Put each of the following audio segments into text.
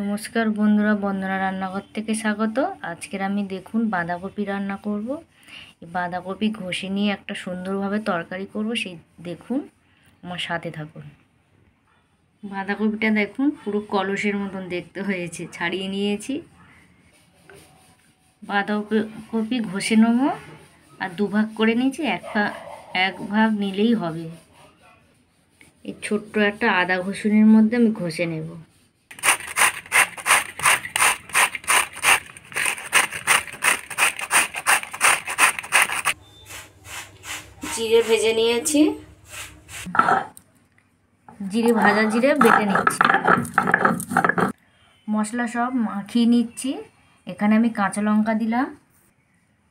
নমস্কার বন্ধুরা, বন্দনা রান্নাঘর থেকে স্বাগত। আজকের আমি দেখুন বাঁধাকপি রান্না করব। এই বাঁধাকপি ঘষে নিয়ে একটা সুন্দরভাবে তরকারি করব, সেই দেখুন, আমার সাথে থাকুন। বাঁধাকপিটা দেখুন পুরো কলসের মতন দেখতে হয়েছে, ছাড়িয়ে নিয়েছি। বাঁধাকপি ঘষে নেব আর দুভাগ করে নিয়েছি, এক ভাগ নিলেই হবে। এই ছোট্ট একটা আদা ঘষুনির মধ্যে আমি ঘষে নেব। জিরে ভেজে নিয়েছি, ভাজা জিরে বেটে নিচ্ছি। মশলা সব মাখিয়ে নিচ্ছি। এখানে আমি কাঁচা লঙ্কা দিলাম,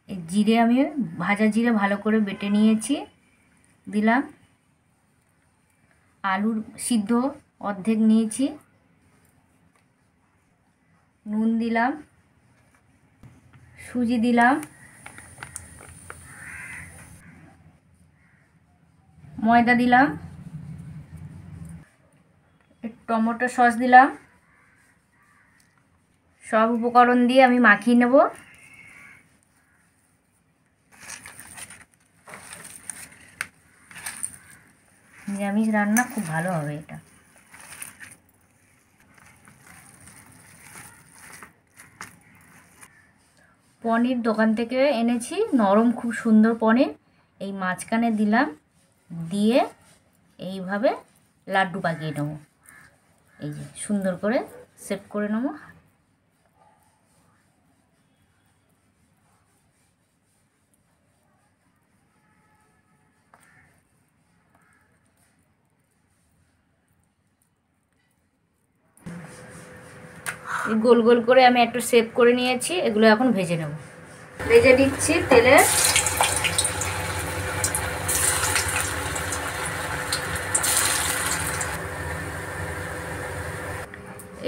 এই জিরে আমি ভাজা জিরে ভালো করে বেটে নিয়েছি দিলাম। আলুর সিদ্ধ অর্ধেক নিয়েছি, নুন দিলাম, সুজি দিলাম, ময়দা দিলাম, টমেটো সস দিলাম। সব উপকরণ দিয়ে আমি মাখিয়ে নেব। নিরামিষ রান্না খুব ভালো হবে এটা। পনির দোকান থেকে এনেছি, নরম খুব সুন্দর পনির। এই মাঝখানে দিলাম, দিয়ে এইভাবে লাড্ডু পাকিয়ে নেব। এই যে সুন্দর করে সেট করে নেব। গোল গোল করে আমি একটু শেপ করে নিয়েছি, এগুলো এখন ভেজে নেব। ভেজে দিচ্ছি তেলে।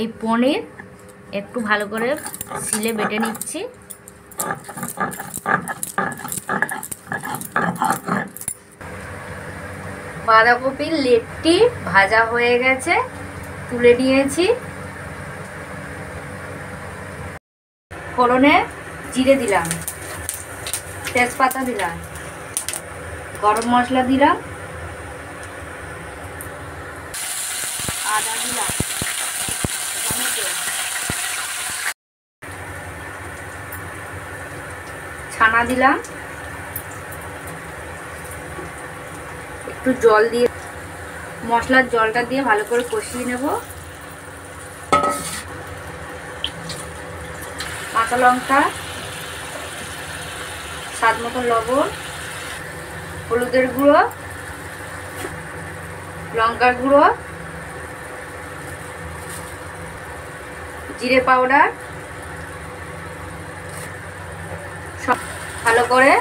এই পনির একটু ভালো করে শিলে বেটে নিচ্ছি। বাঁধাকপির লেটটি ভাজা হয়ে গেছে, তুলে নিয়েছি। ফোড়নে জিরে দিলাম, তেজপাতা দিলাম, গরম মশলা দিলাম, আদা দিলাম, টমেটো, ছানা দিলাম, একটু জল দিয়ে মশলার জলটা দিয়ে ভালো করে কষিয়ে নেব। কাঁচা লঙ্কা, স্বাদ মতো লবণ, হলুদের গুঁড়ো, লঙ্কার গুঁড়ো, জিরে পাউডার সব ভালো করে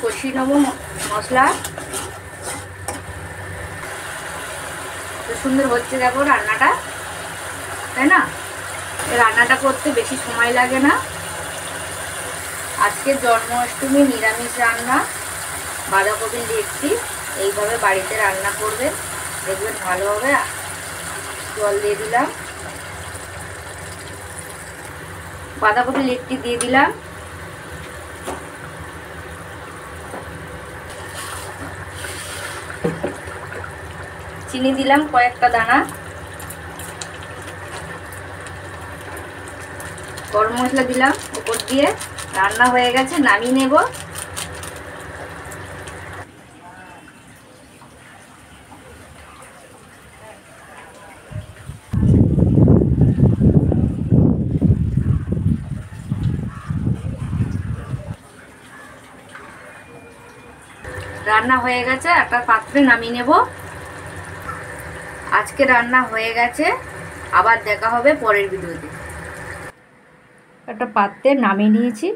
কষিয়ে নেব। মশলা সুন্দর হচ্ছে দেখো রান্নাটা, তাই না? রান্নাটা করতে বেশি সময় লাগে না। আজকে জন্মাষ্টমী নিরামিষ রান্না, বাঁধাকপির লেটটি এইভাবে বাড়িতে রান্না করবেন, দেখবেন ভালো হবে। জল দিয়ে দিলাম, বাঁধাকপির লেটটি দিয়ে দিলাম, চিনি দিলাম কয়েকটা দানা, গরম মশলা দিলাম উপর দিয়ে। রান্না হয়ে গেছে, নামিয়ে নেব। রান্না হয়ে গেছে, একটা পাত্রে নামিয়ে নেব। আজকে রান্না হয়ে গেছে, আবার দেখা হবে পরের ভিডিওতে। একটা পাত্রে নামিয়ে নিয়েছি।